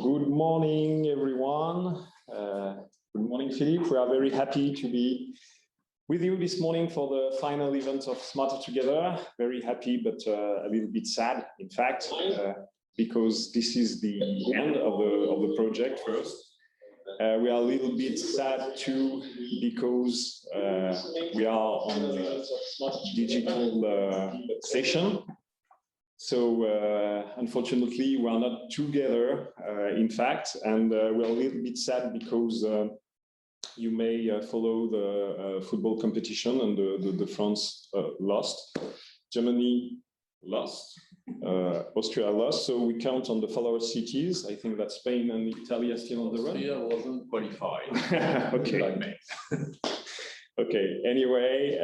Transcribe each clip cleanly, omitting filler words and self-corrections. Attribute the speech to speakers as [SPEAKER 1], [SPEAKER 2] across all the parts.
[SPEAKER 1] Good morning, everyone. Good morning, Philippe. We are very happy to be with you this morning for the final event of Smarter Together. Very happy, but a little bit sad, in fact, because this is the end of the project first. We are a little bit sad too, because we are on the digital session. So unfortunately, we are not together, in fact, and we're a little bit sad because you may follow the football competition, and the France lost, Germany lost, Austria lost, so we count on the follower cities. I think that Spain and Italy are still on the run.
[SPEAKER 2] Austria wasn't qualified.
[SPEAKER 1] Okay. Okay, anyway,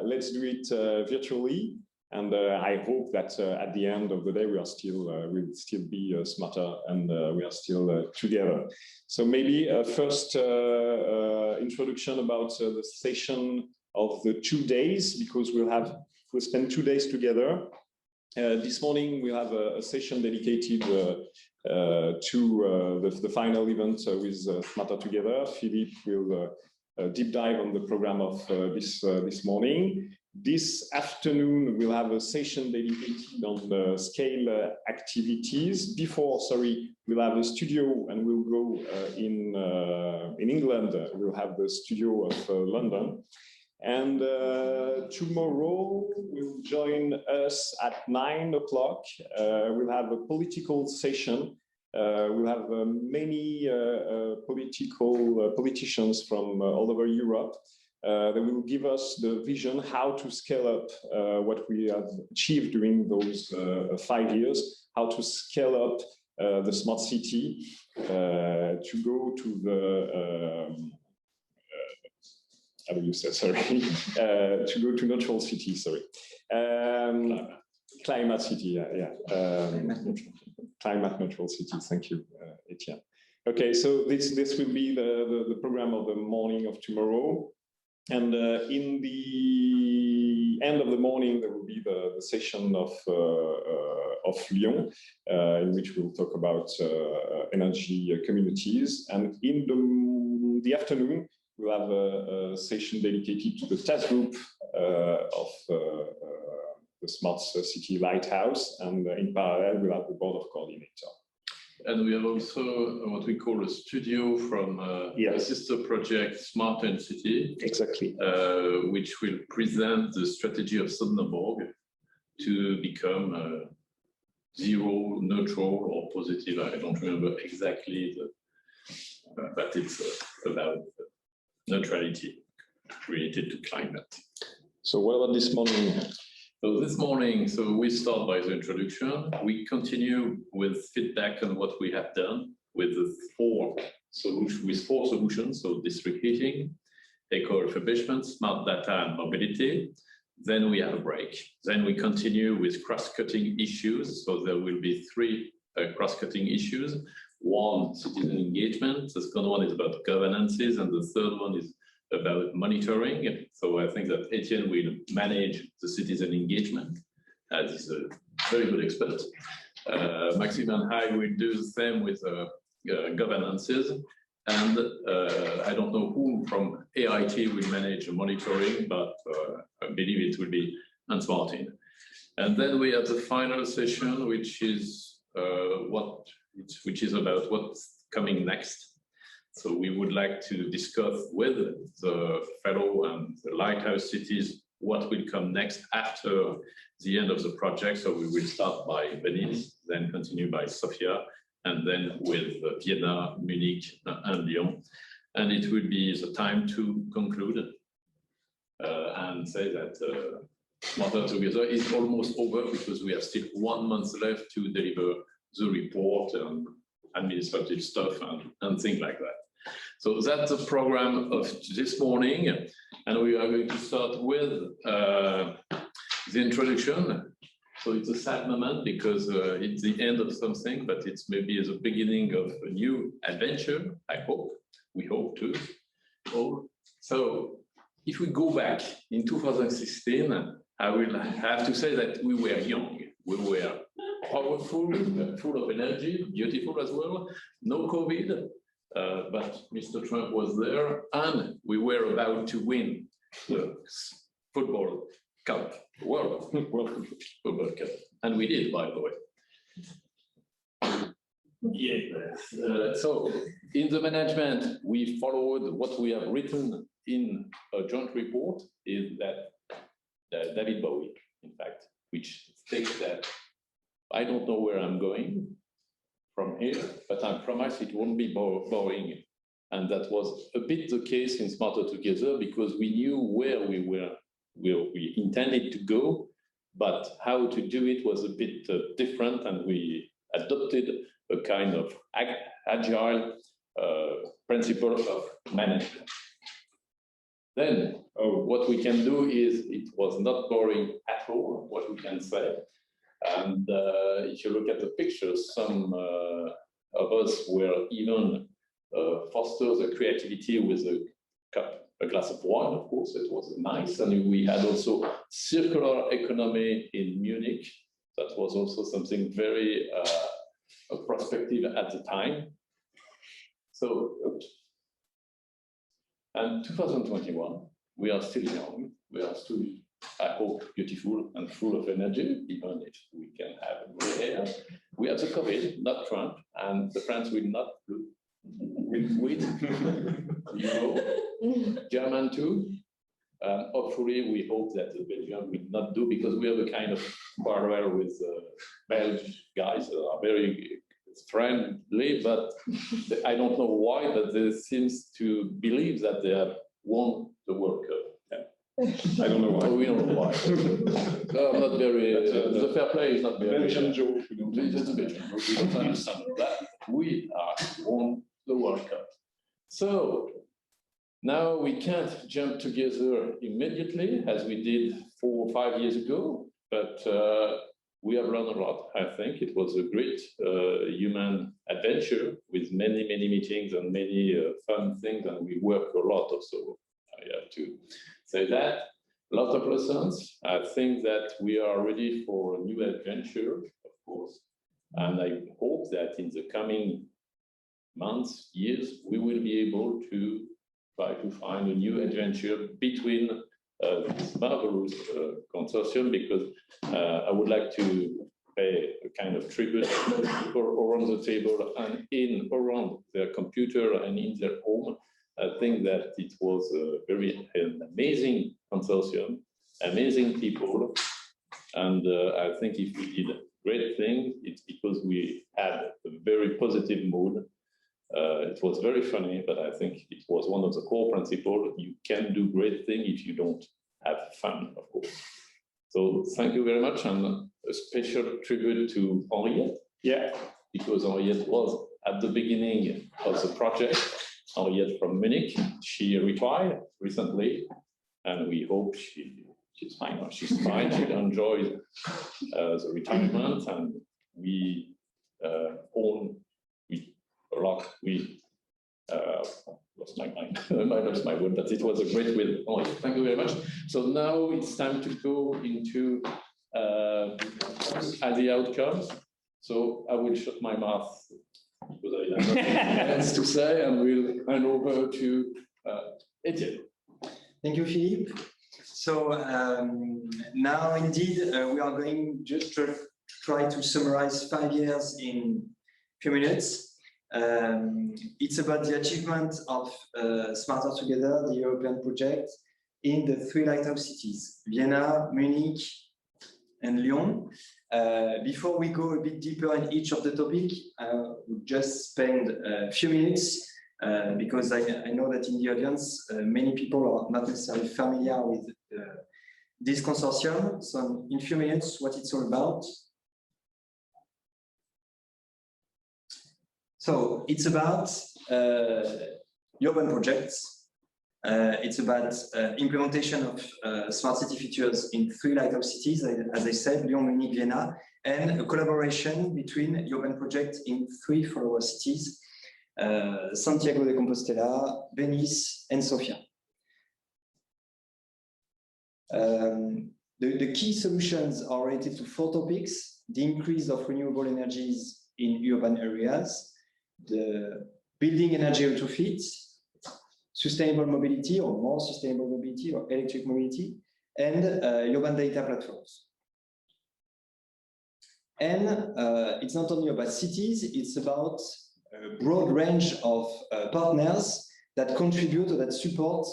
[SPEAKER 1] let's do it virtually. And I hope that at the end of the day, we'll still be smarter, and we are still together. So maybe a first introduction about the session of the 2 days, because we'll spend 2 days together. This morning, we have a session dedicated to the final event with Smarter Together. Philippe will deep dive on the program of this morning. This afternoon, we'll have a session dedicated on the scale activities. We'll have a studio, and we'll go in England. We'll have the studio of London. And tomorrow, will join us at 9 o'clock. We'll have a political session. We'll have many politicians from all over Europe. That will give us the vision how to scale up what we have achieved during those 5 years, how to scale up the smart city, to go to the how do you say, sorry, to go to neutral city, sorry. Climate city, climate neutral city, thank you, Etienne. Okay, so this will be the program of the morning of tomorrow. And in the end of the morning, there will be the session of Lyon, in which we'll talk about energy communities. And in the afternoon, we'll have a session dedicated to the task group of the Smart City Lighthouse. And in parallel, we'll have the board of coordinator.
[SPEAKER 2] And we have also what we call a studio from a sister project, Smart and City.
[SPEAKER 1] Exactly.
[SPEAKER 2] Which will present the strategy of Sonderborg to become zero, neutral, or positive. I don't remember exactly, but it's about neutrality related to climate.
[SPEAKER 1] So what about this morning?
[SPEAKER 2] So this morning, we start by the introduction. We continue with feedback on what we have done with the four solutions, so district heating, eco-refurbishment, smart data, and mobility. Then we have a break. Then we continue with cross-cutting issues. So there will be three cross-cutting issues. One, citizen engagement. The second one is about governances, and the third one is about monitoring. So I think that Etienne will manage the citizen engagement, as he's a very good expert. Maxime and I will do the same with governances. And I don't know who from AIT will manage monitoring, but I believe it will be Hans Martin. And then we have the final session, which is about what's coming next. So we would like to discuss with the fellow and the lighthouse cities what will come next after the end of the project. So we will start by Venice, then continue by Sofia, and then with Vienna, Munich, and Lyon. And it will be the time to conclude and say that Smarter Together is almost over, because we have still 1 month left to deliver the report and administrative stuff and things like that. So that's the program of this morning, and we are going to start with the introduction. So it's a sad moment, because it's the end of something, but it's maybe the beginning of a new adventure, I hope. We hope to. So if we go back in 2016, I will have to say that we were young. We were powerful, full of energy, beautiful as well. No COVID, but Mr. Trump was there, and we were about to win the football cup, World Football Cup, and we did, by the way. Yes. So in the management, we followed what we have written in a joint report. Is that David Bowie, in fact, which states that I don't know where I'm going from here, but I promise it won't be boring. And that was a bit the case in Smarter Together, because we knew where we intended to go, but how to do it was a bit different, and we adopted a kind of agile principle of management. Then what we can do is, it was not boring at all, what we can say. And if you look at the pictures, some of us were even foster the creativity with a glass of wine, of course, it was nice. And we had also circular economy in Munich. That was also something very prospective at the time. So, and 2021, we are still young, we are still, I hope, beautiful and full of energy, even if we can have gray hair. We have the COVID, not Trump, and the France will not win. You know, German too. Hopefully, we hope that the Belgium will not do, because we have a kind of parallel with Belgian guys that are very friendly, but I don't know why, but they seem to believe that they have won the World Cup. Yeah. I don't know why. We don't know why. No, I'm not very. The fair play is not very. Belgian joke. It's a Belgian joke. We don't understand that. We are won the World Cup. So now we can't jump together immediately as we did 4 or 5 years ago, but we have learned a lot. I think it was a great human adventure with many, many meetings and many fun things, and we work a lot also. I have to say that. A lot of lessons. I think that we are ready for a new adventure, of course, and I hope that in the coming months, years, we will be able to try to find a new adventure between this marvelous consortium, because I would like to pay a kind of tribute to people around the table and around their computer and in their home. I think that it was an amazing consortium, amazing people, and I think if we did great things, it's because we had a very positive mood. It was very funny, but I think it was one of the core principles. You can do great things if you don't have fun, of course. So thank you very much, and a special tribute to Henriette. Yeah, because Henriette was at the beginning of the project. Henriette from Munich. She retired recently, and we hope she's fine. She's fine. She'll enjoy the retirement, and we own. Lost my mind. I lost my word, but it was a great win. Oh, thank you very much. So now it's time to go into the outcomes. So I will shut my mouth because I have nothing else to say, and we'll hand over to Etienne.
[SPEAKER 3] Thank you, Philippe. So now, indeed, we are going just to try to summarize 5 years in a few minutes. It's about the achievement of Smarter Together, the European project, in the 3 lighthouse cities, Vienna, Munich, and Lyon. Before we go a bit deeper in each of the topics, we'll just spend a few minutes, because I know that in the audience, many people are not necessarily familiar with this consortium. So in a few minutes, what it's all about. So it's about urban projects. It's about implementation of smart city features in 3 lighthouse cities, as I said, Lyon, Munich, Vienna, and a collaboration between urban projects in 3 follower cities, Santiago de Compostela, Venice, and Sofia. The key solutions are related to 4 topics. the increase of renewable energies in urban areas, the building energy retrofit, sustainable mobility or more sustainable mobility or electric mobility, and urban data platforms. And it's not only about cities, it's about a broad range of partners that contribute or that support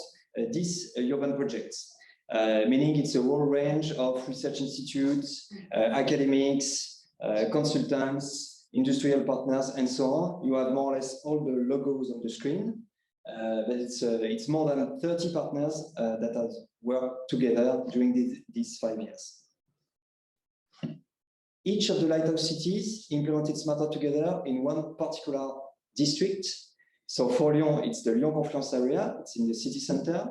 [SPEAKER 3] these urban projects. Meaning it's a whole range of research institutes, academics, consultants, industrial partners, and so on. You have more or less all the logos on the screen, but it's more than 30 partners that have worked together during these 5 years. Each of the lighthouse cities implemented Smarter Together in one particular district. So for Lyon, it's the Lyon Confluence area, it's in the city center.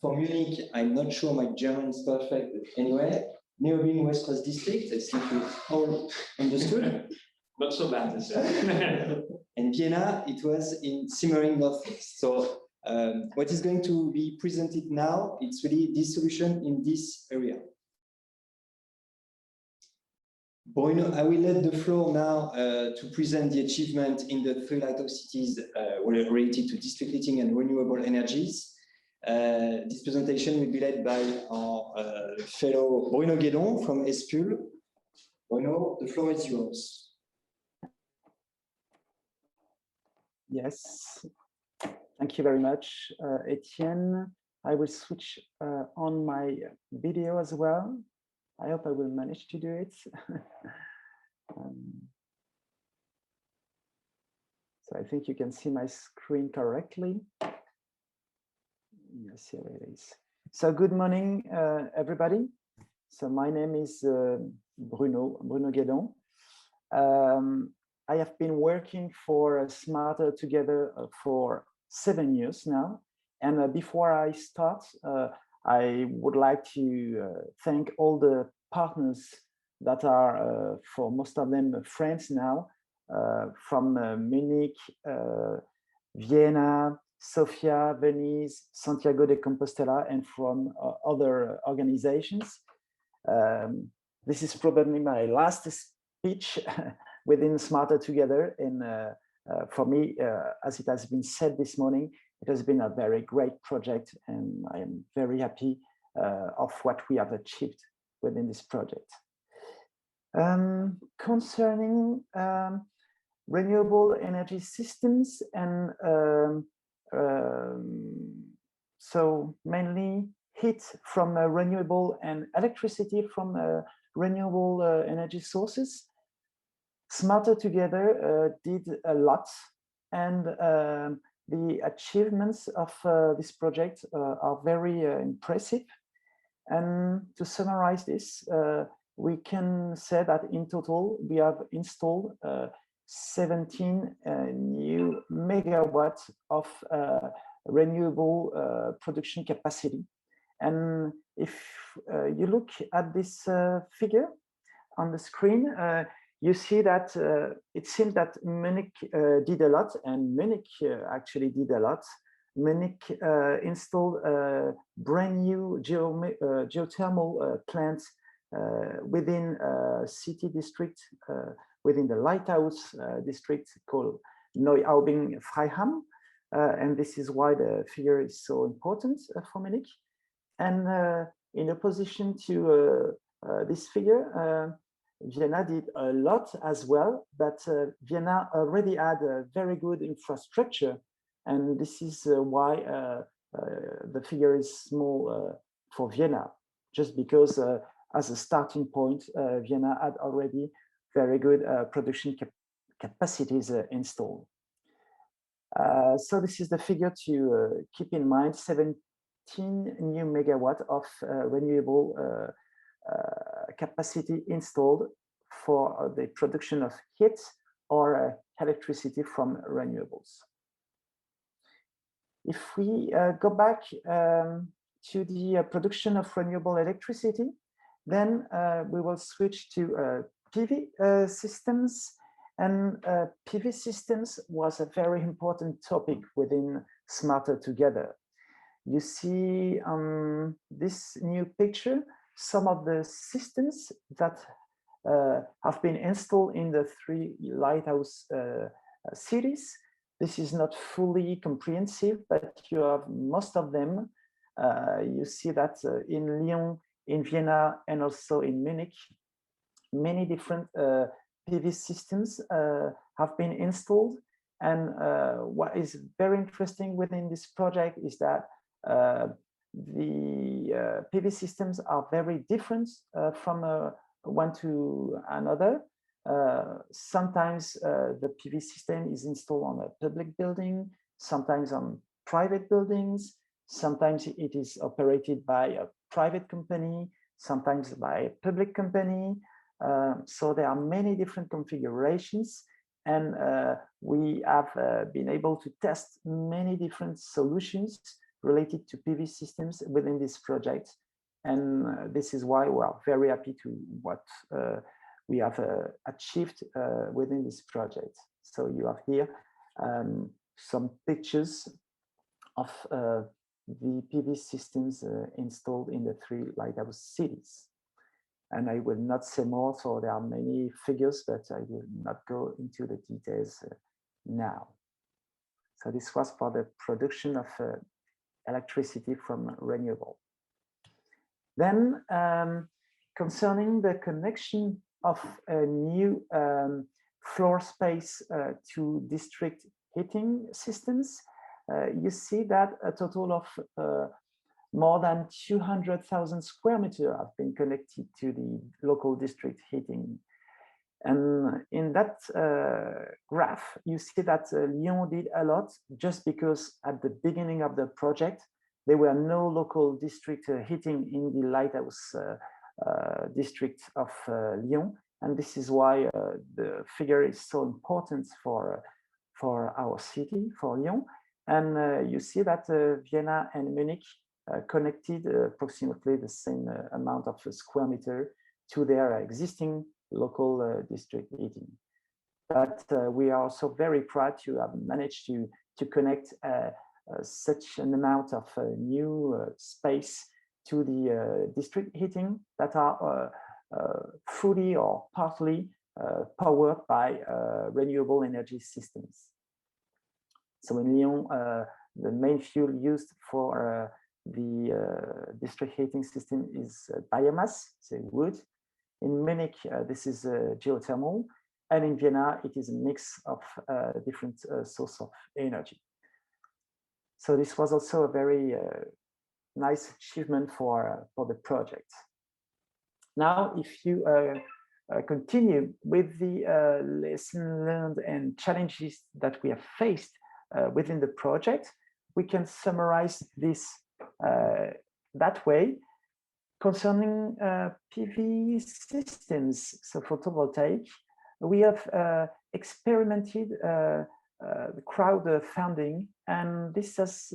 [SPEAKER 3] For Munich, I'm not sure my German is perfect, but anyway, Neuobing West Coast District, I think you all understood.
[SPEAKER 1] Not so bad, this
[SPEAKER 3] And Vienna, it was in Simmering Northwest. So what is going to be presented now, it's really this solution in this area. Bruno, I will let the floor now to present the achievement in the 3 lighthouse cities related to district heating and renewable energies. This presentation will be led by our fellow Bruno Gaiddon from Hespul. Bruno, the floor is yours.
[SPEAKER 4] Yes, thank you very much, Etienne. I will switch on my video as well. I hope I will manage to do it. So I think you can see my screen correctly. Yes, here it is. So good morning, everybody. So my name is Bruno Gaiddon. I have been working for Smarter Together for 7 years now. And before I start, I would like to thank all the partners that are, for most of them, friends now, from Munich, Vienna, Sofia, Venice, Santiago de Compostela, and from other organizations. This is probably my last speech within Smarter Together. And for me, as it has been said this morning, it has been a very great project, and I am very happy of what we have achieved within this project. Concerning renewable energy systems, and so mainly heat from renewable and electricity from renewable energy sources, Smarter Together did a lot, and the achievements of this project are very impressive. And to summarize this, we can say that in total, we have installed 17 new megawatts of renewable production capacity. And if you look at this figure on the screen, you see that it seems that Munich did a lot, and Munich actually did a lot. Munich installed a brand new geothermal plant within a city district, within the lighthouse district called Neuaubing-Freiham. And this is why the figure is so important for Munich. And in opposition to this figure, Vienna did a lot as well, but Vienna already had a very good infrastructure, and this is why the figure is small for Vienna, just because as a starting point, Vienna had already very good production capacities installed. So this is the figure to keep in mind: 17 new megawatts of renewable capacity installed for the production of heat or electricity from renewables. If we go back to the production of renewable electricity, then we will switch to PV systems. And PV systems was a very important topic within Smarter Together. You see on this new picture some of the systems that have been installed in the 3 lighthouse cities. This is not fully comprehensive, but you have most of them. You see that in Lyon, in Vienna, and also in Munich, many different PV systems have been installed. And what is very interesting within this project is that the PV systems are very different from one to another. Sometimes the PV system is installed on a public building, sometimes on private buildings, sometimes it is operated by a private company, sometimes by a public company. So there are many different configurations, and we have been able to test many different solutions related to PV systems within this project. And this is why we are very happy to what we have achieved within this project. So you have here some pictures of the PV systems installed in the 3 lighthouse cities. And I will not say more, so there are many figures, but I will not go into the details now. So this was for the production of electricity from renewable. Then concerning the connection of a new floor space to district heating systems, you see that a total of more than 200,000 square meters have been connected to the local district heating. And in that graph, you see that Lyon did a lot just because at the beginning of the project, there were no local district heating in the lighthouse district of Lyon. And this is why the figure is so important for our city, for Lyon. And you see that Vienna and Munich connected approximately the same amount of square meter to their existing local district heating. But we are also very proud to have managed to connect such an amount of new space to the district heating that are fully or partly powered by renewable energy systems. So in Lyon, the main fuel used for the district heating system is biomass, so wood. In Munich, this is geothermal, and in Vienna, it is a mix of different sources of energy. So this was also a very nice achievement for the project. Now, if you continue with the lesson learned and challenges that we have faced within the project, we can summarize this that way. Concerning PV systems, so photovoltaic, we have experimented crowdfunding, and this has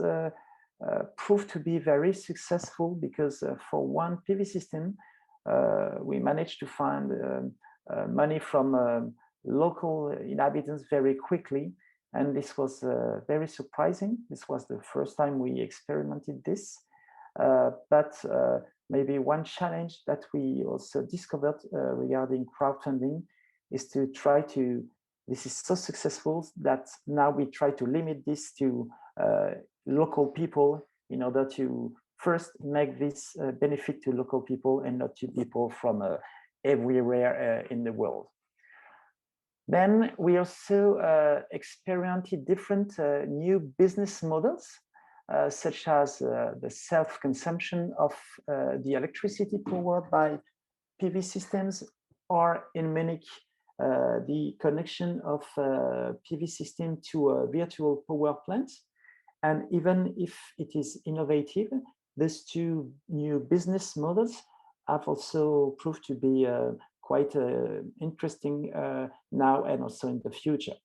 [SPEAKER 4] proved to be very successful because for one PV system, we managed to find money from local inhabitants very quickly, and this was very surprising. This was the first time we experimented this, but maybe one challenge that we also discovered regarding crowdfunding is to try to, this is so successful that now we try to limit this to local people in order to first make this benefit to local people and not to people from everywhere in the world. Then we also experimented different new business models, such as the self-consumption of the electricity powered by PV systems, or in Munich, the connection of PV system to a virtual power plant. And even if it is innovative, these two new business models have also proved to be quite interesting now and also in the future.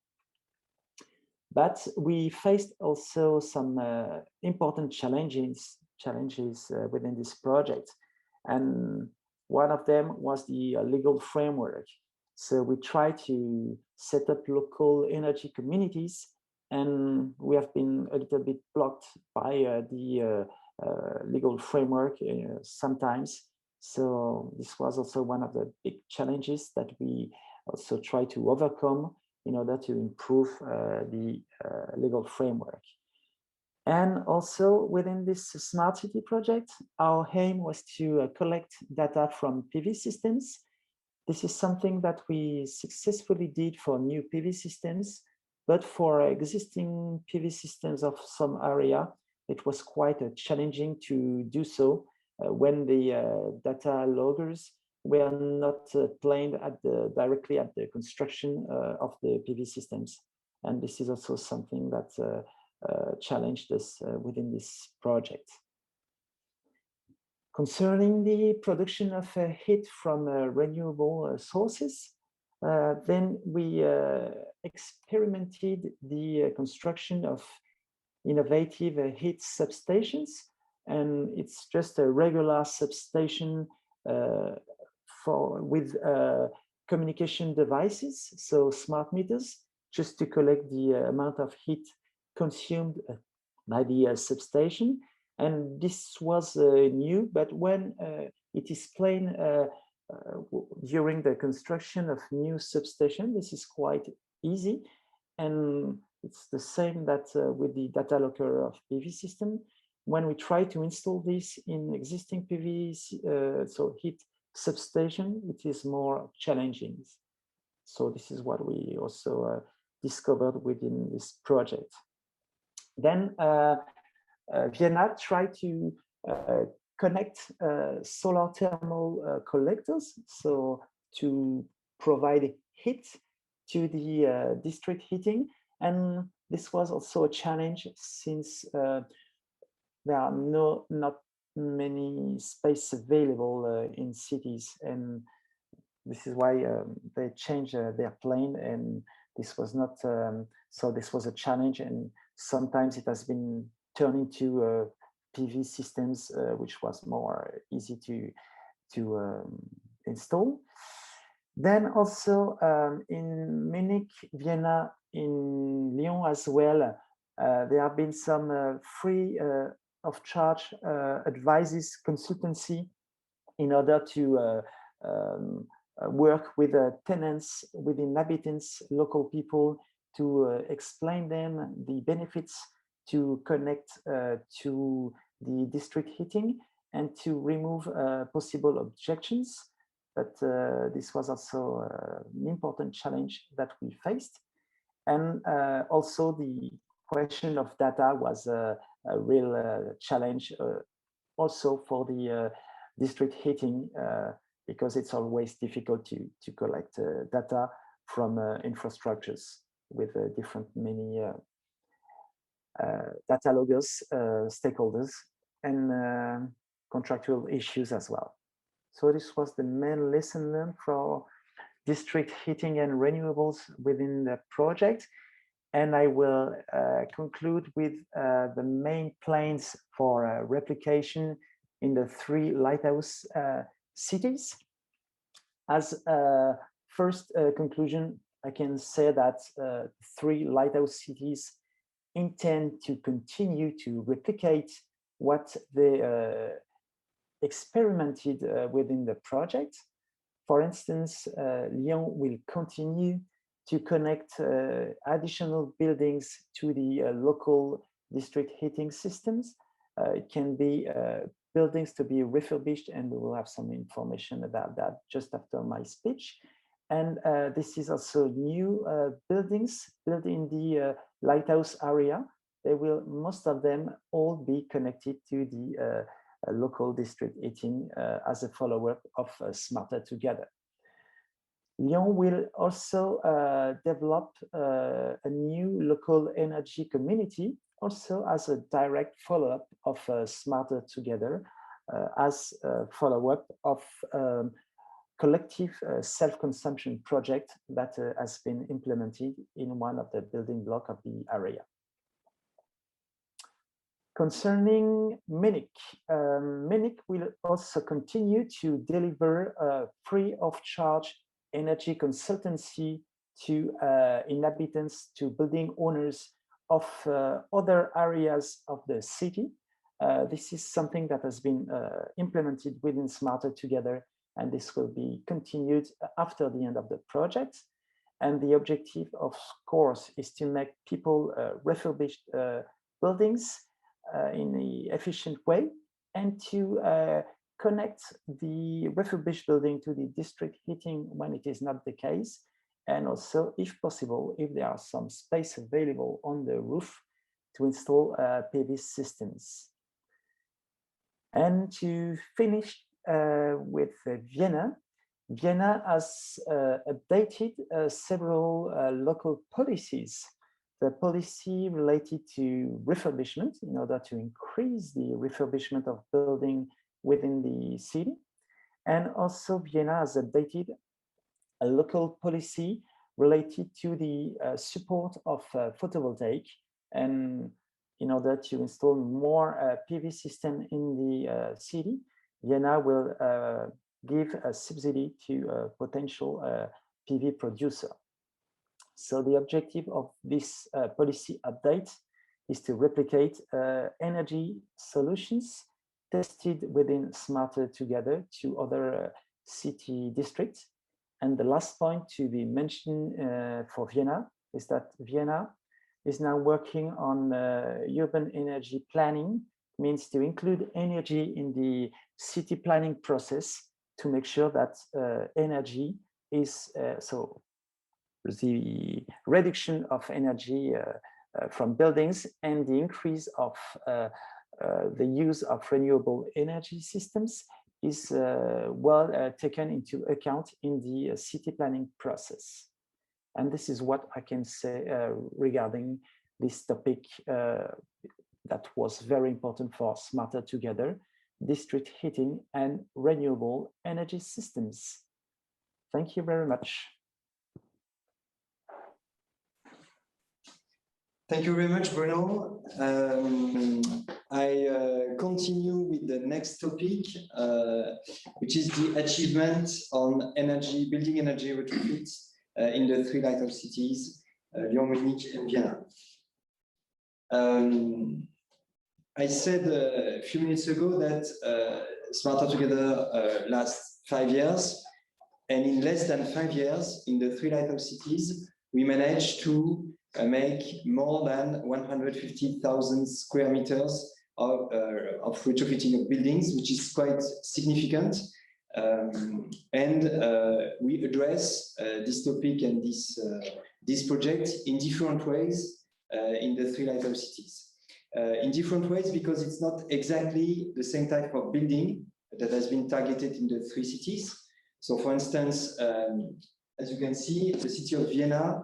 [SPEAKER 4] But we faced also some important challenges within this project. And one of them was the legal framework. So we tried to set up local energy communities, and we have been a little bit blocked by the legal framework sometimes. So this was also one of the big challenges that we also try to overcome in order to improve the legal framework. And also within this smart city project, our aim was to collect data from PV systems. This is something that we successfully did for new PV systems, but for existing PV systems of some area, it was quite challenging to do so when the data loggers were not planned directly at the construction of the PV systems. And this is also something that challenged us within this project. Concerning the production of heat from renewable sources, then we experimented the construction of innovative heat substations, and it's just a regular substation with communication devices, so smart meters, just to collect the amount of heat consumed by the substation. And this was new, but when it is plain during the construction of new substation, this is quite easy. And it's the same that with the data locker of PV system. When we try to install this in existing PV, so heat substation, it is more challenging. So this is what we also discovered within this project. Then Vienna tried to connect solar thermal collectors, so to provide heat to the district heating. And this was also a challenge since there are not many space available in cities, and this is why they changed their plan, and this was not so this was a challenge, and sometimes it has been turned into PV systems, which was more easy to install. Then also in Munich, Vienna, in Lyon as well, there have been some free of charge advices consultancy in order to work with tenants, with inhabitants, local people, to explain them the benefits to connect to the district heating and to remove possible objections. But this was also an important challenge that we faced. And also the question of data was a real challenge also for the district heating, because it's always difficult to collect data from infrastructures with many data loggers, stakeholders, and contractual issues as well. So this was the main lesson learned for district heating and renewables within the project. And I will conclude with the main plans for replication in the 3 lighthouse cities. As a first conclusion, I can say that 3 lighthouse cities intend to continue to replicate what they experimented within the project. For instance, Lyon will continue to connect additional buildings to the local district heating systems. It can be buildings to be refurbished, and we will have some information about that just after my speech. And this is also new buildings built in the lighthouse area. They will, most of them, all be connected to the local district heating as a follow-up of Smarter Together. Lyon will also develop a new local energy community, also as a direct follow-up of Smarter Together, as a follow-up of collective self-consumption project that has been implemented in one of the building blocks of the area. Concerning Munich, Munich will also continue to deliver free of charge energy consultancy to inhabitants, to building owners of other areas of the city. This is something that has been implemented within Smarter Together, and this will be continued after the end of the project. And the objective, of course, is to make people refurbish buildings in an efficient way, and to connect the refurbished building to the district heating when it is not the case. And also, if possible, if there are some space available on the roof, to install PV systems. And to finish with Vienna, Vienna has updated several local policies. The policy related to refurbishment in order to increase the refurbishment of building within the city. And also Vienna has updated a local policy related to the support of photovoltaic, and in order to install more PV system in the city, Vienna will give a subsidy to a potential PV producer. So the objective of this policy update is to replicate energy solutions tested within Smarter Together to other city districts. And the last point to be mentioned for Vienna is that Vienna is now working on urban energy planning, means to include energy in the city planning process to make sure that energy is, so the reduction of energy from buildings and the increase of the use of renewable energy systems is well taken into account in the city planning process. And this is what I can say regarding this topic that was very important for Smarter Together, district heating and renewable energy systems. Thank you very much.
[SPEAKER 3] Thank you very much, Bruno. I continue with the next topic, which is the achievement on energy, building energy retrofits in the three lighthouse cities, Lyon, Munich, and Vienna. I said a few minutes ago that Smarter Together lasts 5 years, and in less than 5 years, in the three lighthouse cities, we managed to make more than 150,000 square meters of retrofitting of buildings, which is quite significant. And we address this topic and this project in different ways in the three lighthouse cities. In different ways because it's not exactly the same type of building that has been targeted in the three cities. So for instance, as you can see, the city of Vienna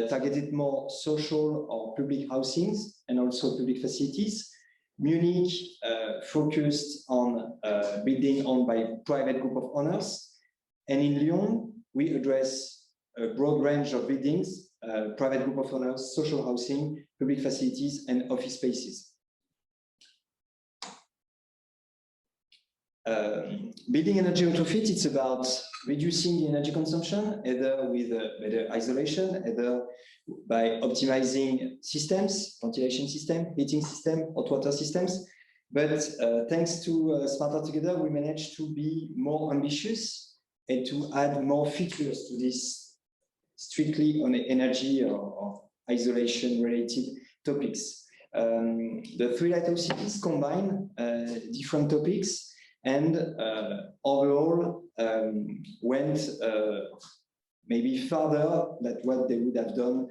[SPEAKER 3] targeted more social or public housings and also public facilities. Munich focused on building owned by private group of owners. And in Lyon, we address a broad range of buildings, private group of owners, social housing, public facilities, and office spaces. Building energy retrofit, it's about reducing the energy consumption, either with better isolation, either by optimizing systems, ventilation system, heating system, hot water systems. But thanks to Smarter Together, we managed to be more ambitious and to add more features to this strictly on energy or isolation related topics. The three lighthouse cities combine different topics and overall went maybe further than what they would have done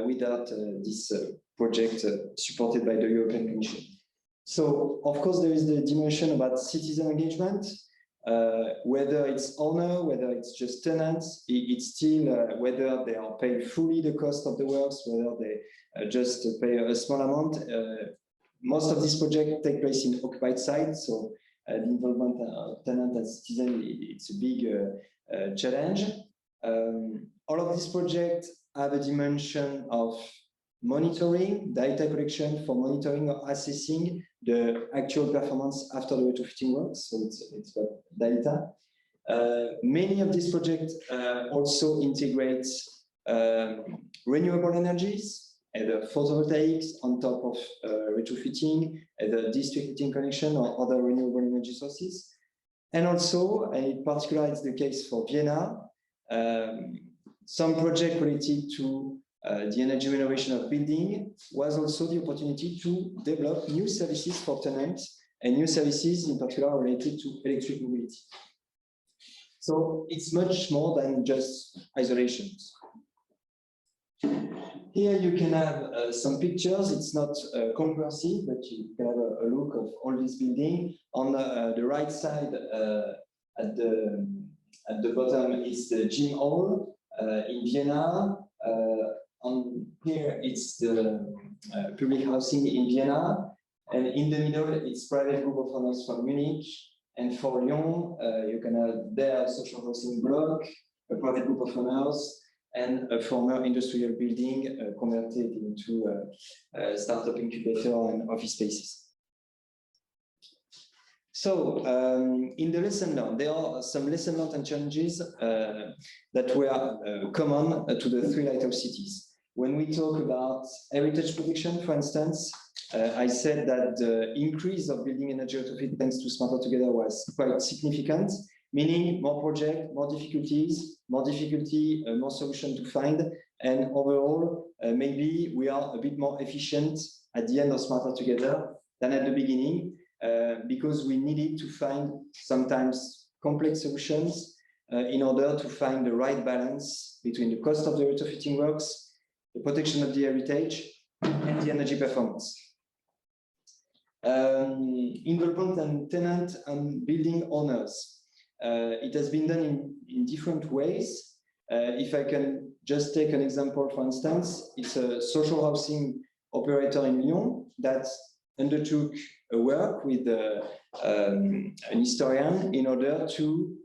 [SPEAKER 3] without this project supported by the European Commission. So, of course, there is the dimension about citizen engagement, whether it's owner, whether it's just tenants, it's still whether they are paid fully the cost of the works, whether they just pay a small amount. Most of these projects take place in occupied sites, so the involvement of tenant and citizen, it's a big challenge. All of these projects have a dimension of monitoring, data collection for monitoring or assessing the actual performance after the retrofitting works. So it's got data. Many of these projects also integrate renewable energies. either photovoltaics on top of retrofitting, either district heating connection or other renewable energy sources. And also, and in particular, it's the case for Vienna, some project related to the energy renovation of building was also the opportunity to develop new services for tenants and new services in particular related to electric mobility. So it's much more than just isolations. Here you can have some pictures. It's not comprehensive, but you can have a look of all this building. On the right side, at the bottom, is the gym hall in Vienna. On here, it's the public housing in Vienna. And in the middle, it's private group of owners from Munich. And for Lyon, you can have their social housing block, a private group of owners, and a former industrial building converted into a startup incubator and office spaces. So in the lesson learned, there are some lesson learned and challenges that were common to the 3 lighthouse cities. When we talk about heritage protection, for instance, I said that the increase of building energy retrofit thanks to Smarter Together was quite significant, meaning more projects, more difficulties, more solution to find, and overall, maybe we are a bit more efficient at the end of Smarter Together than at the beginning, because we needed to find sometimes complex solutions in order to find the right balance between the cost of the retrofitting works, the protection of the heritage, and the energy performance. Involvement and tenant and building owners. It has been done in different ways. If I can just take an example, for instance, it's a social housing operator in Lyon that undertook a work with an historian in order to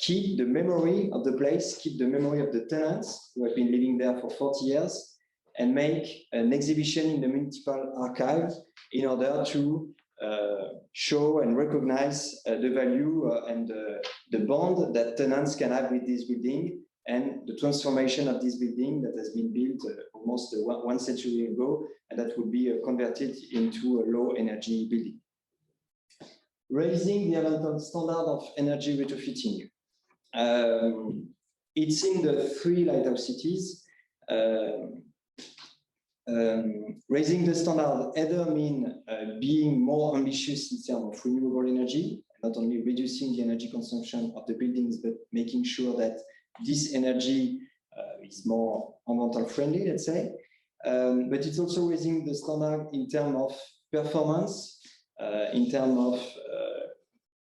[SPEAKER 3] keep the memory of the place, keep the memory of the tenants who have been living there for 40 years, and make an exhibition in the municipal archive in order to show and recognize the value and the bond that tenants can have with this building, and the transformation of this building that has been built almost one century ago, and that would be converted into a low energy building. Raising the environmental standard of energy retrofitting. It's in the 3 lighthouse cities. Raising the standard either mean being more ambitious in terms of renewable energy, not only reducing the energy consumption of the buildings, but making sure that this energy is more environmental friendly, let's say. But it's also raising the standard in terms of performance, in terms of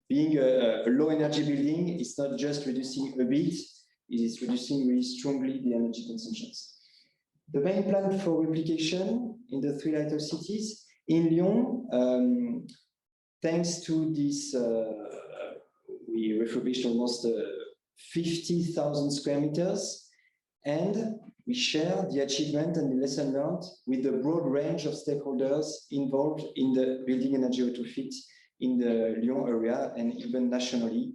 [SPEAKER 3] being a low energy building. It's not just reducing a bit, it is reducing really strongly the energy consumptions. The main plan for replication in the 3 lighthouse cities in Lyon, thanks to this, we refurbished almost 50,000 square meters, and we share the achievement and the lesson learned with the broad range of stakeholders involved in the building energy retrofit in the Lyon area and even nationally.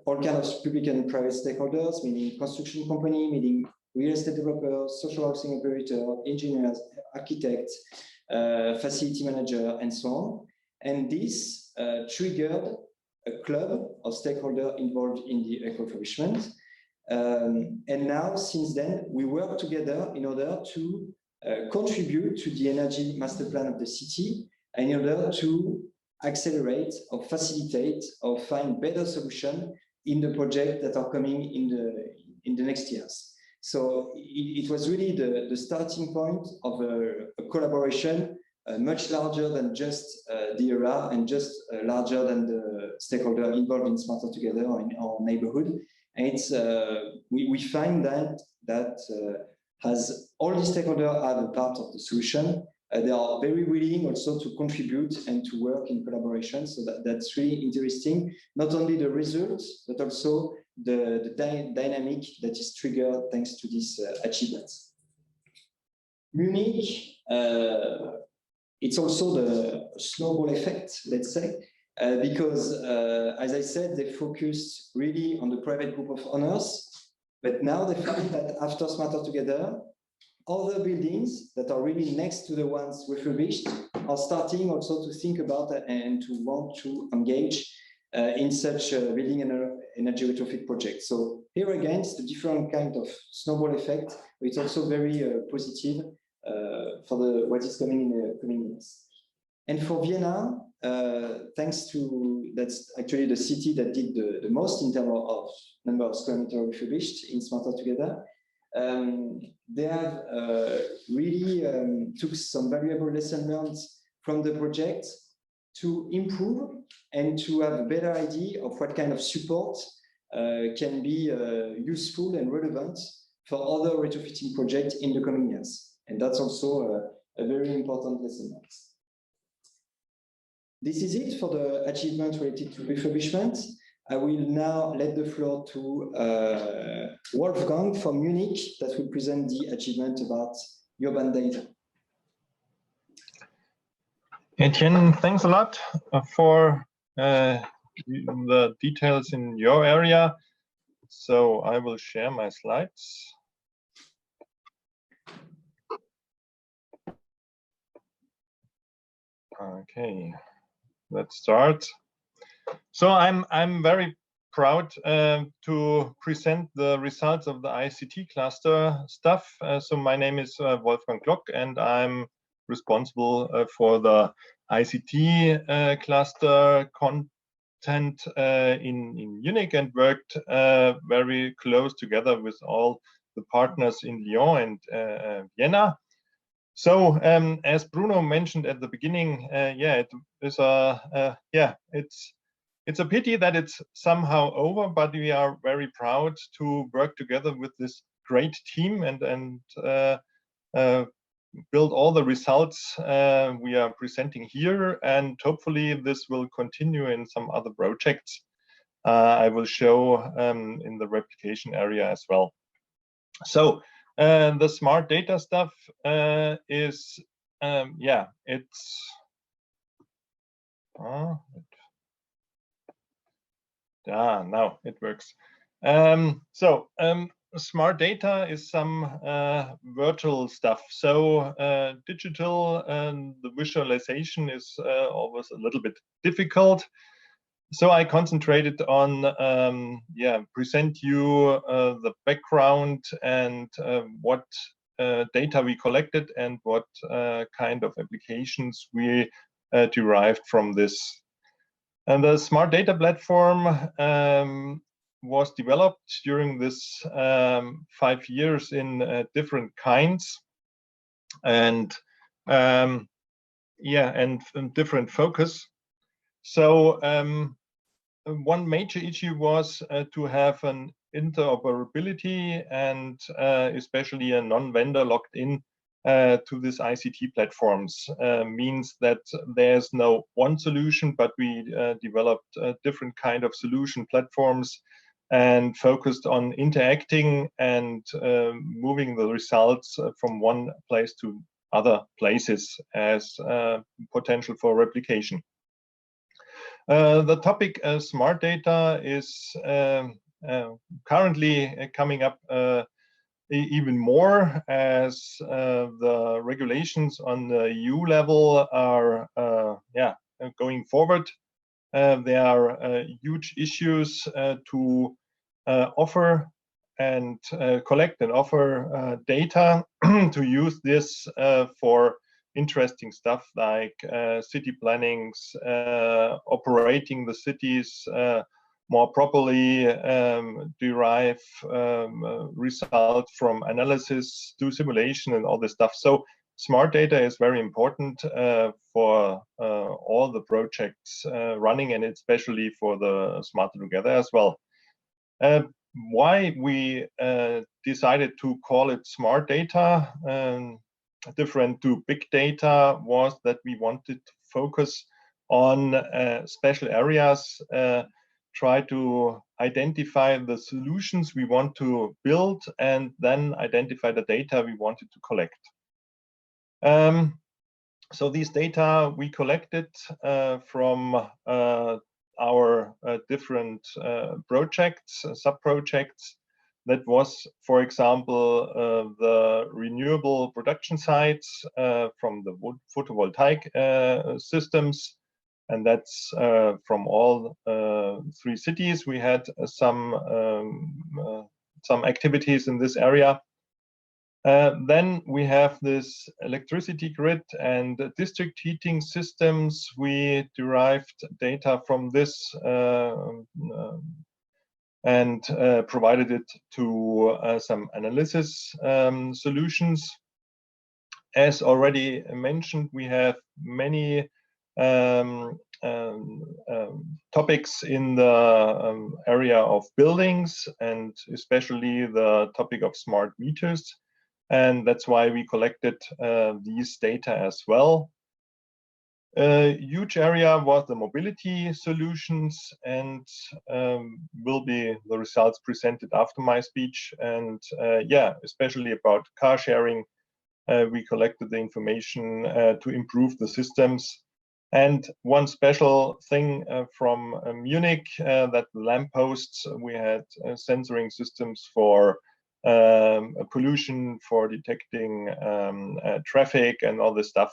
[SPEAKER 3] All kinds of public and private stakeholders, meaning construction company, meaning real estate developers, social housing operator, engineers, architects, facility manager, and so on. And this triggered a club of stakeholders involved in the eco-refurbishment. And now, since then, we work together in order to contribute to the energy master plan of the city, and in order to accelerate or facilitate or find better solutions in the projects that are coming in the next years. So it was really the starting point of a collaboration much larger than just the era and just larger than the stakeholder involved in Smarter Together or in our neighborhood. And it's we find that as all the stakeholders are a part of the solution, they are very willing also to contribute and to work in collaboration. So that's really interesting. Not only the results, but also the dynamic that is triggered thanks to these achievements. Munich, it's also the snowball effect, let's say, because as I said, they focused really on the private group of owners, but now they find that after Smarter Together, other buildings that are really next to the ones refurbished are starting also to think about and to want to engage in such building and energy retrofit projects. So here again, it's a different kind of snowball effect, but it's also very positive for what is coming in the coming years. And for Vienna, thanks to, that's actually the city that did the most in terms of number of square meters refurbished in Smarter Together. They have really took some valuable lessons learned from the project to improve and to have a better idea of what kind of support can be useful and relevant for other retrofitting projects in the coming years. And that's also a very important lesson learned. This is it for the achievement related to refurbishment. I will now let the floor to Wolfgang from Munich that will present the achievement about urban data.
[SPEAKER 5] Etienne, thanks a lot for the details in your area. So I will share my slides. Okay, let's start. So I'm very proud to present the results of the ICT cluster stuff. So my name is Wolfgang Glock, and I'm responsible for the ICT cluster content in Munich, and worked very close together with all the partners in Lyon and Vienna. So as Bruno mentioned at the beginning, yeah, it is it's a pity that it's somehow over, but we are very proud to work together with this great team and build all the results we are presenting here, and hopefully this will continue in some other projects I will show in the replication area as well. So the smart data stuff is yeah, it's now it works. Smart data is some virtual stuff. So digital and the visualization is always a little bit difficult. So I concentrated on yeah, present you the background and what data we collected and what kind of applications we derived from this. And the smart data platform was developed during this 5 years in different kinds, and yeah, and different focus. So one major issue was to have an interoperability and especially a non-vendor locked in to this ICT platforms. Means that there's no one solution, but we developed different kind of solution platforms and focused on interacting and moving the results from one place to other places as potential for replication. The topic smart data is currently coming up even more as the regulations on the EU level are yeah, going forward. There are huge issues to offer and collect and offer data to use this for interesting stuff like city plannings, operating the cities more properly, derive results from analysis, do simulation and all this stuff. So smart data is very important for all the projects running, and especially for the Smarter Together as well. Why we decided to call it smart data, different to big data, was that we wanted to focus on special areas, try to identify the solutions we want to build, and then identify the data we wanted to collect. So these data we collected from our different projects, sub-projects. That was, for example, the renewable production sites from the photovoltaic systems. And that's from all 3 cities. We had some activities in this area. Then we have this electricity grid and district heating systems. We derived data from this and provided it to some analysis solutions. As already mentioned, we have many topics in the area of buildings, and especially the topic of smart meters. And that's why we collected these data as well. A huge area was the mobility solutions, and will be the results presented after my speech. And yeah, especially about car sharing, we collected the information to improve the systems. And one special thing from Munich, that the lampposts, we had sensoring systems for pollution, for detecting traffic and all this stuff.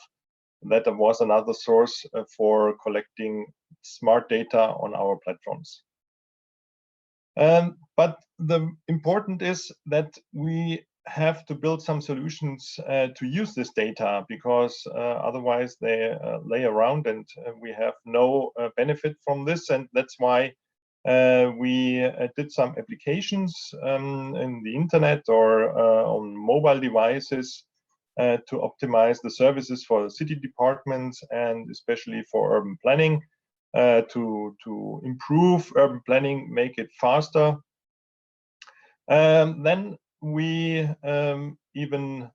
[SPEAKER 5] That was another source for collecting smart data on our platforms. But the important is that we have to build some solutions to use this data, because otherwise they lay around and we have no benefit from this. And that's why we did some applications in the internet or on mobile devices to optimize the services for the city departments and especially for urban planning, to improve urban planning, make it faster. Then we even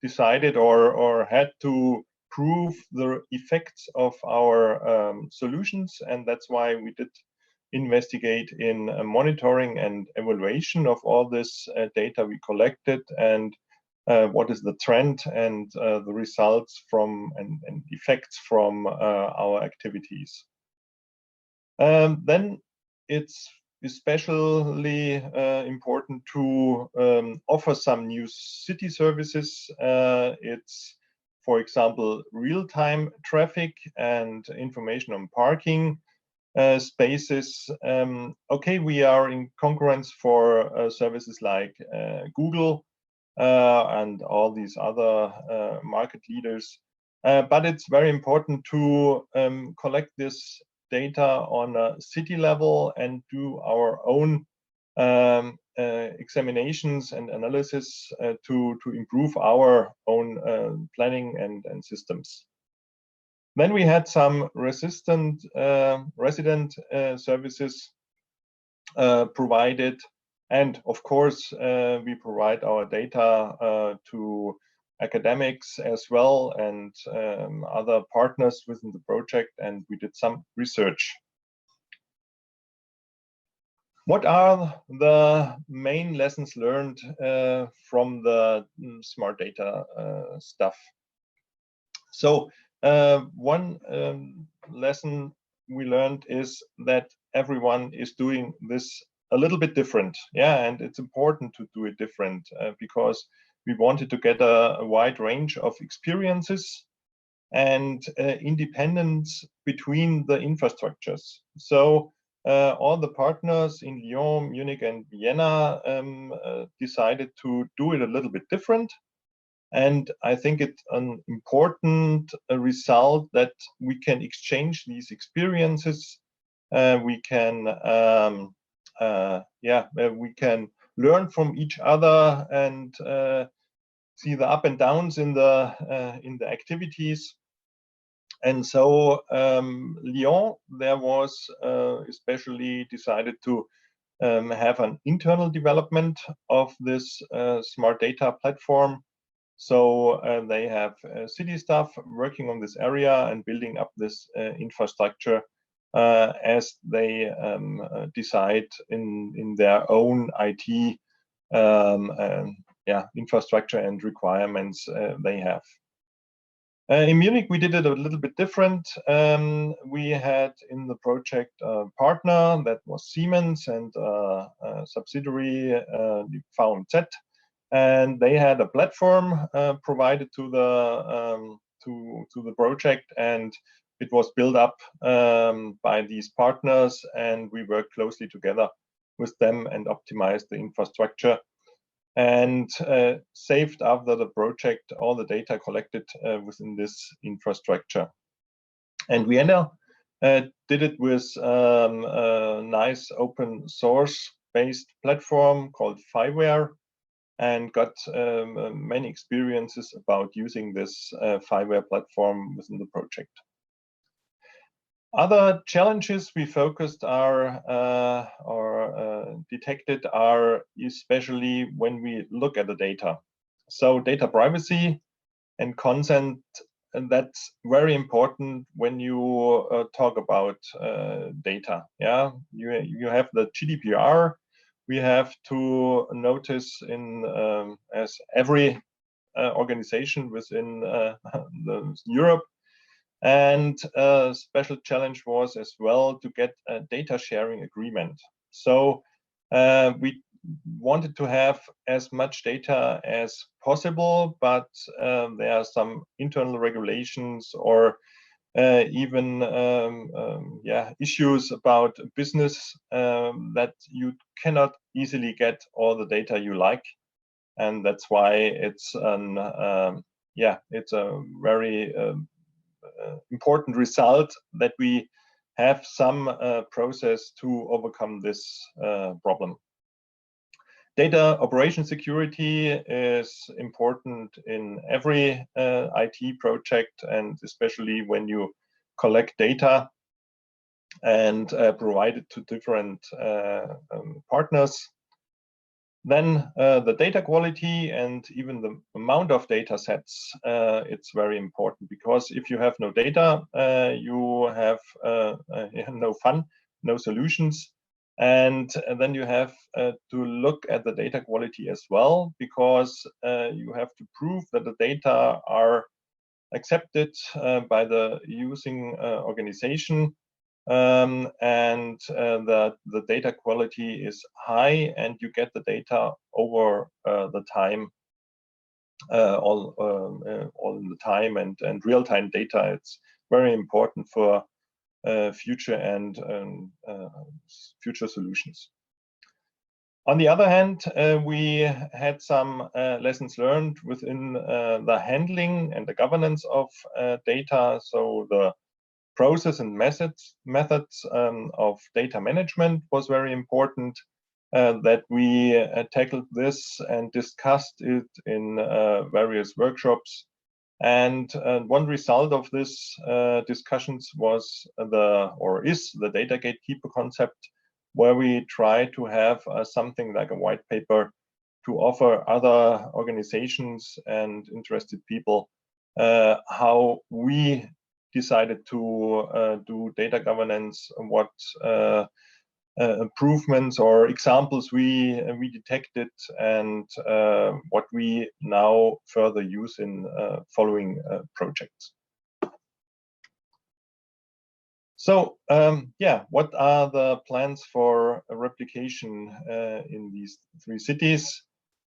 [SPEAKER 5] decided or had to prove the effects of our solutions, and that's why we did investigate in monitoring and evaluation of all this data we collected, and what is the trend and the results from and effects from our activities. Then it's especially important to offer some new city services. It's, for example, real-time traffic and information on parking spaces. Okay, we are in concurrence for services like Google and all these other market leaders. But it's very important to collect this data on a city level and do our own examinations and analysis to improve our own planning and systems. Then we had some resident services provided, and of course we provide our data to academics as well and other partners within the project, and we did some research. What are the main lessons learned from the smart data stuff? So one lesson we learned is that everyone is doing this a little bit different. Yeah, and it's important to do it different because we wanted to get a wide range of experiences and independence between the infrastructures. So all the partners in Lyon, Munich, and Vienna decided to do it a little bit different. And I think it's an important result that we can exchange these experiences. We can learn from each other and see the up and downs in the activities. And so Lyon, there was especially decided to have an internal development of this smart data platform. So they have city staff working on this area and building up this infrastructure as they decide in their own IT infrastructure and requirements they have. In Munich, we did it a little bit different. We had in the project a partner that was Siemens and a subsidiary, VZ, and they had a platform provided to the project, and it was built up by these partners, and we worked closely together with them and optimized the infrastructure and saved after the project all the data collected within this infrastructure. And Vienna did it with a nice open source based platform called Fireware, and got many experiences about using this Fireware platform within the project. Other challenges we focused are detected are especially when we look at the data. So data privacy and consent, and that's very important when you talk about data. Yeah, you have the GDPR. We have to notice in as every organization within Europe. And a special challenge was as well to get a data sharing agreement. So we wanted to have as much data as possible, but there are some internal regulations or even issues about business that you cannot easily get all the data you like, and that's why it's it's a very important result that we have some process to overcome this problem. Data operation security is important in every IT project, and especially when you collect data and provide it to different partners. Then the data quality and even the amount of data sets, it's very important, because if you have no data, you have no fun, no solutions. And then you have to look at the data quality as well, because you have to prove that the data are accepted by the using organization, and that the data quality is high, and you get the data over the time, all in the time, and real-time data. It's very important for future and future solutions. On the other hand, we had some lessons learned within the handling and the governance of data. So the process and methods of data management was very important, that we tackled this and discussed it in various workshops. And one result of this discussions was is the data gatekeeper concept, where we try to have something like a white paper to offer other organizations and interested people how we decided to do data governance, what improvements or examples we detected, and what we now further use in following projects. So what are the plans for a replication in these 3 cities?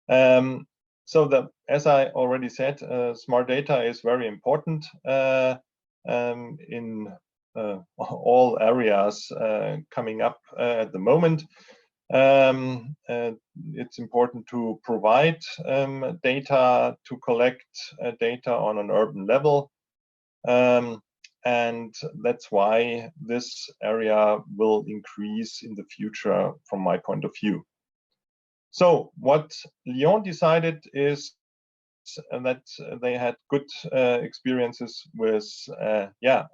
[SPEAKER 5] So as I already said, smart data is very important in all areas coming up at the moment. It's important to provide data, to collect data on an urban level. And that's why this area will increase in the future from my point of view. So what Lyon decided is that they had good experiences with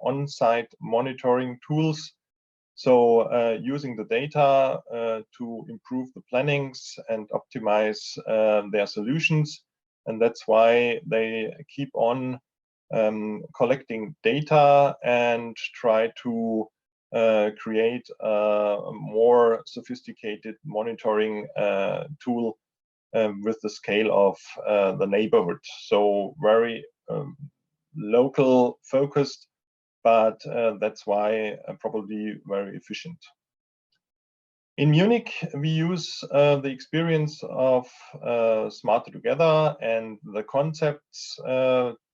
[SPEAKER 5] on-site monitoring tools. So using the data to improve the plannings and optimize their solutions. And that's why they keep on collecting data and try to create a more sophisticated monitoring tool with the scale of the neighborhood. So very local focused, but that's why probably very efficient. In Munich, we use the experience of Smarter Together and the concepts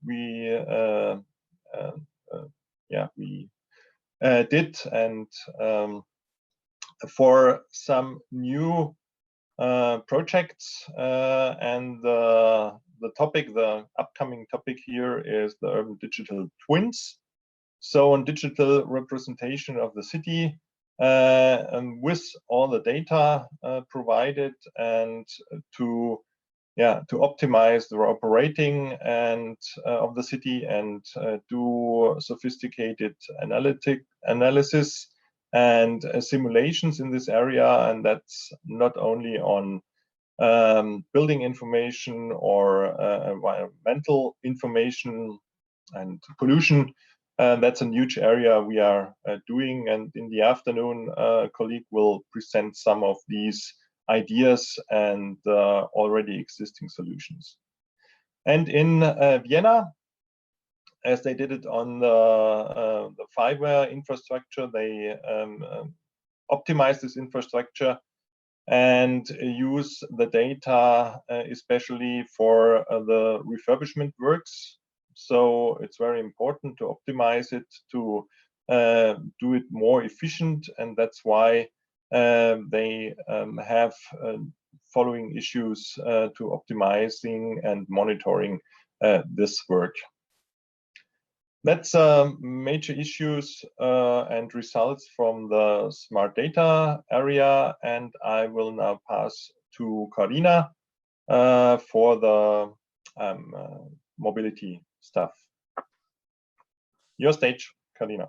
[SPEAKER 5] we did, and for some new projects, and the upcoming topic here is the urban digital twins. So on digital representation of the city, and with all the data provided, and to optimize the operating and of the city, and do sophisticated analysis and simulations in this area. And that's not only on building information or environmental information and pollution. That's a huge area we are doing, and in the afternoon a colleague will present some of these ideas and already existing solutions. And in Vienna, as they did it on the fiber infrastructure, they optimize this infrastructure and use the data especially for the refurbishment works. So it's very important to optimize it, to do it more efficient, and that's why they have following issues to optimizing and monitoring this work. That's major issues and results from the smart data area, and I will now pass to Carina for the mobility stuff. Your stage, Carina.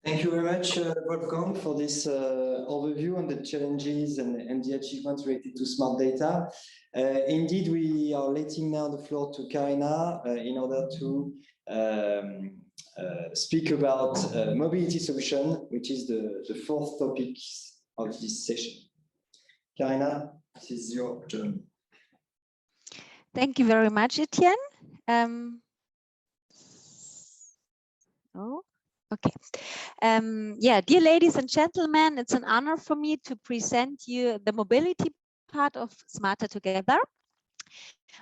[SPEAKER 3] Thank you very much, Wolfgang, for this overview on the challenges and the achievements related to smart data. Indeed, we are letting now the floor to Carina in order to speak about mobility solution, which is the fourth topic of this session. Carina, this is your turn.
[SPEAKER 6] Thank you very much, Etienne. Dear ladies and gentlemen, it's an honor for me to present you the mobility part of Smarter Together.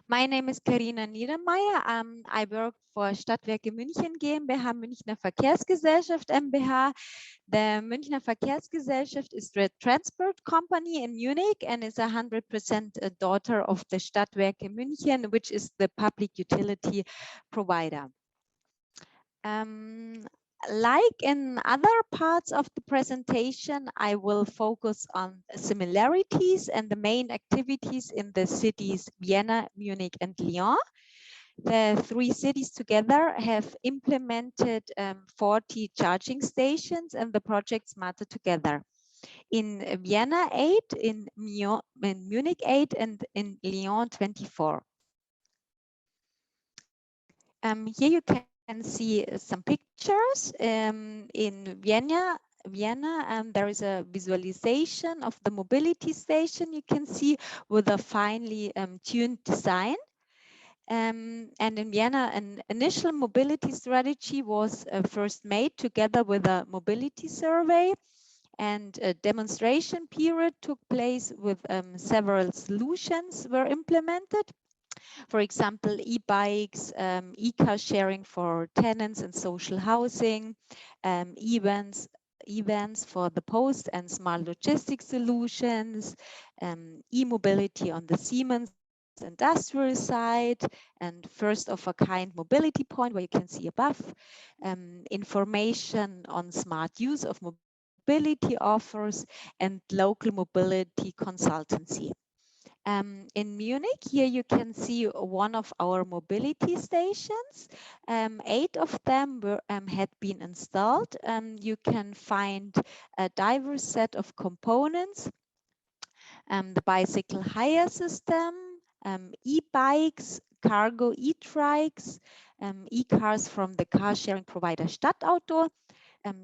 [SPEAKER 6] My name is Carina Niedermeier. I work for Stadtwerke München GmbH, Münchner Verkehrsgesellschaft MBH. The Münchner Verkehrsgesellschaft is the transport company in Munich and is 100% a daughter of the Stadtwerke München, which is the public utility provider. Like in other parts of the presentation, I will focus on similarities and the main activities in the cities Vienna, Munich, and Lyon. The three cities together have implemented 40 charging stations and the project Smarter Together. In Vienna 8, in Munich 8, and in Lyon 24. Here you can see some pictures. In Vienna, there is a visualization of the mobility station you can see with a finely tuned design. And in Vienna, an initial mobility strategy was first made together with a mobility survey, and a demonstration period took place with several solutions were implemented. For example, e-bikes, e-car sharing for tenants and social housing, events for the post and smart logistics solutions, e-mobility on the Siemens industrial side, and first of a kind mobility point where you can see above, information on smart use of mobility offers, and local mobility consultancy. In Munich, here you can see one of our mobility stations. 8 of them had been installed. You can find a diverse set of components, the bicycle hire system, e-bikes, cargo e-trikes, e-cars from the car sharing provider Stadtauto,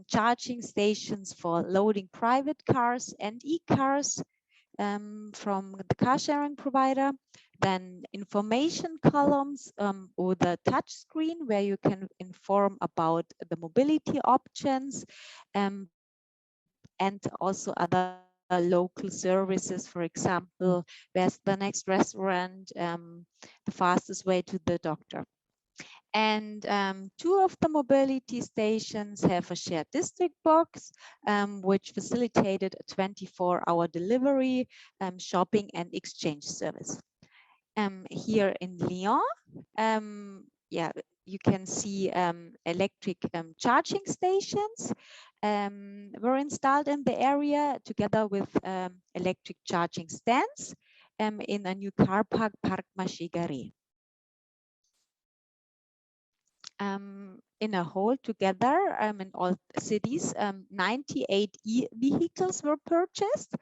[SPEAKER 6] charging stations for loading private cars and e-cars, from the car sharing provider, then information columns or the touch screen where you can inform about the mobility options, and also other local services, for example, where's the next restaurant, the fastest way to the doctor. And two of the mobility stations have a shared district box, which facilitated a 24-hour delivery, shopping and exchange service. Here in Lyon, yeah, you can see electric charging stations were installed in the area together with electric charging stands in a new car park, Parc Marché Garé. In a whole together in all cities, 98 e-vehicles were purchased.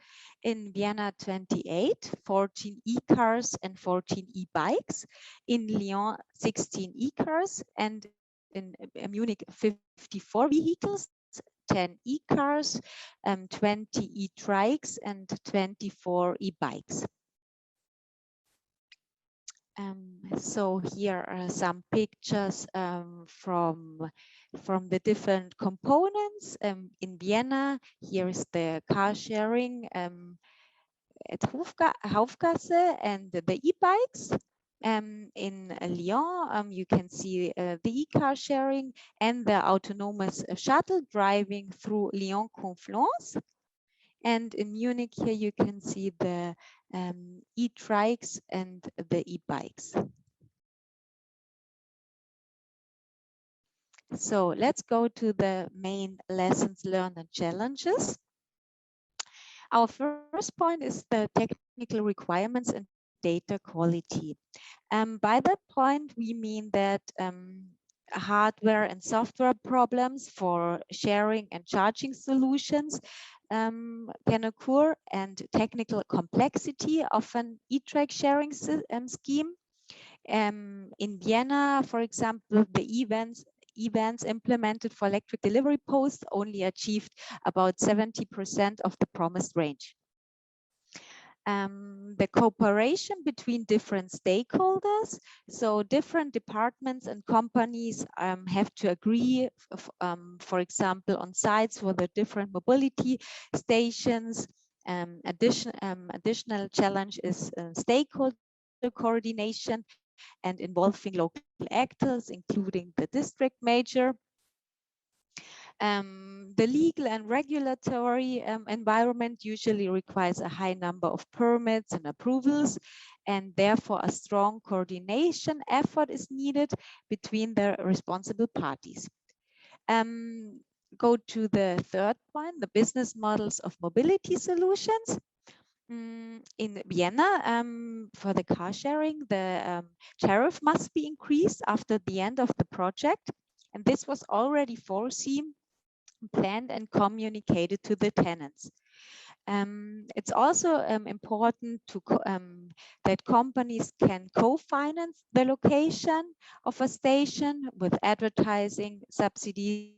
[SPEAKER 6] In Vienna, 28, 14 e-cars and 14 e-bikes. In Lyon, 16 e-cars, and in Munich, 54 vehicles, 10 e-cars, 20 e-trikes and 24 e-bikes. So here are some pictures from the different components. In Vienna, here is the car sharing at Hofgasse and the e-bikes. In Lyon, you can see the e-car sharing and the autonomous shuttle driving through Lyon Confluence. And in Munich, here you can see the e-trikes and the e-bikes. So let's go to the main lessons learned and challenges. Our first point is the technical requirements and data quality. By that point, we mean that hardware and software problems for sharing and charging solutions can occur, and technical complexity of an e-trike sharing scheme. In Vienna, for example, the events implemented for electric delivery posts only achieved about 70% of the promised range. The cooperation between different stakeholders, so different departments and companies have to agree, for example, on sites for the different mobility stations. Additional challenge is stakeholder coordination and involving local actors, including the district major. The legal and regulatory environment usually requires a high number of permits and approvals, and therefore a strong coordination effort is needed between the responsible parties. Go to the third point, the business models of mobility solutions. In Vienna, for the car sharing, the tariff must be increased after the end of the project, and this was already foreseen, planned and communicated to the tenants. It's also important to that companies can co-finance the location of a station with advertising subsidies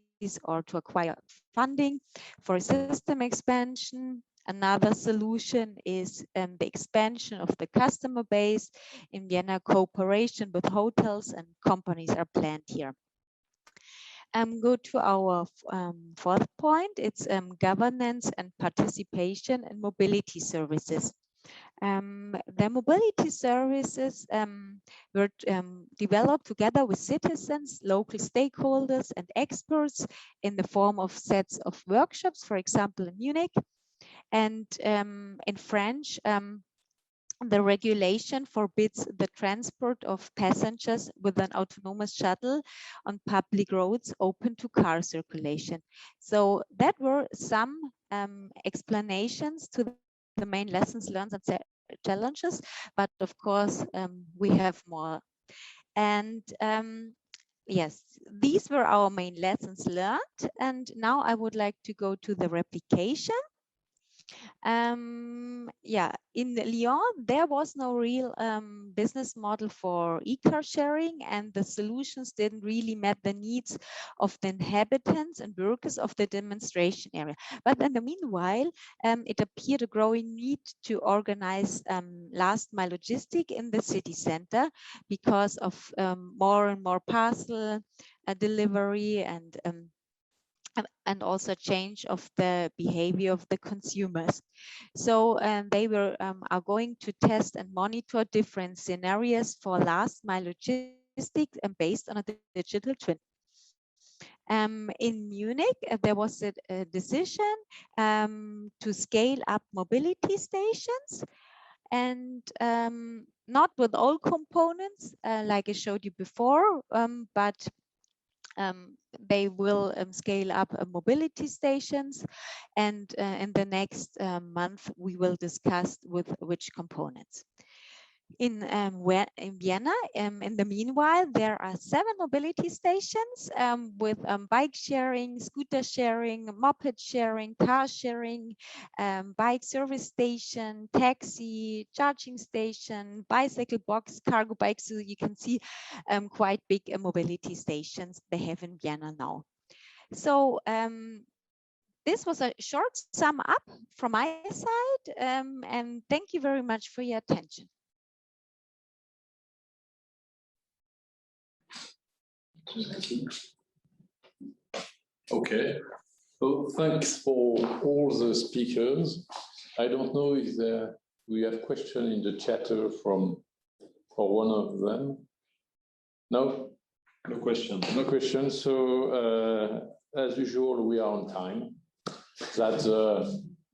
[SPEAKER 6] or to acquire funding for system expansion. Another solution is the expansion of the customer base. In Vienna, cooperation with hotels and companies are planned here. Go to our fourth point. It's governance and participation in mobility services. The mobility services were developed together with citizens, local stakeholders and experts in the form of sets of workshops, for example, in Munich. And in French, the regulation forbids the transport of passengers with an autonomous shuttle on public roads open to car circulation. So that were some explanations to the main lessons learned and challenges, but of course we have more. And yes, these were our main lessons learned. And now I would like to go to the replication. Yeah, in Lyon, there was no real business model for e-car sharing, and the solutions didn't really meet the needs of the inhabitants and workers of the demonstration area. But in the meanwhile, it appeared a growing need to organize last mile logistic in the city center because of more and more parcel delivery and also change of the behavior of the consumers. So they are going to test and monitor different scenarios for last mile logistics and based on a digital twin. In Munich, there was a decision to scale up mobility stations, and not with all components like I showed you before, but they will scale up mobility stations, and in the next month we will discuss with which components. In Vienna, in the meanwhile, there are 7 mobility stations with bike sharing, scooter sharing, moped sharing, car sharing, bike service station, taxi, charging station, bicycle box, cargo bike. So you can see quite big mobility stations they have in Vienna now. So this was a short sum up from my side, and thank you very much for your attention.
[SPEAKER 7] Okay, so thanks for all the speakers. I don't know if we have questions in the chatter for one of them. No?
[SPEAKER 1] No question.
[SPEAKER 7] No question. So as usual, we are on time. That's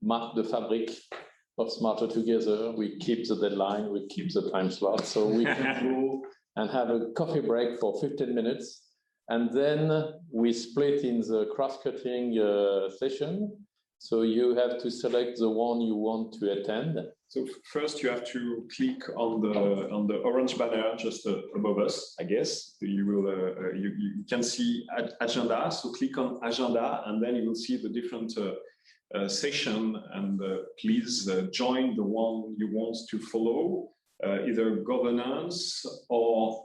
[SPEAKER 7] Marc de Fabrique of Smarter Together. We keep the deadline, we keep the time slot. So we can go and have a coffee break for 15 minutes. And then we split in the cross-cutting session. So you have to select the one you want to attend.
[SPEAKER 1] So first you have to click on the orange banner just above us, I guess. You will you can see agenda. So click on agenda, and then you will see the different session, and please join the one you want to follow. Either governance or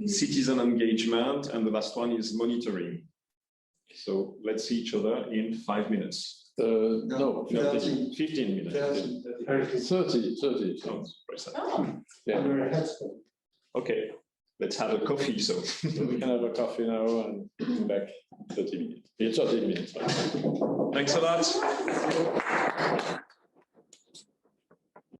[SPEAKER 1] citizen engagement, and the last one is monitoring. So let's see each other in 5 minutes.
[SPEAKER 7] No,
[SPEAKER 1] 15 minutes.
[SPEAKER 7] 30.
[SPEAKER 1] Oh, yeah. Okay, let's have a coffee. So
[SPEAKER 7] we can have a coffee now and come back 30 minutes. 30 minutes.
[SPEAKER 1] Thanks a lot.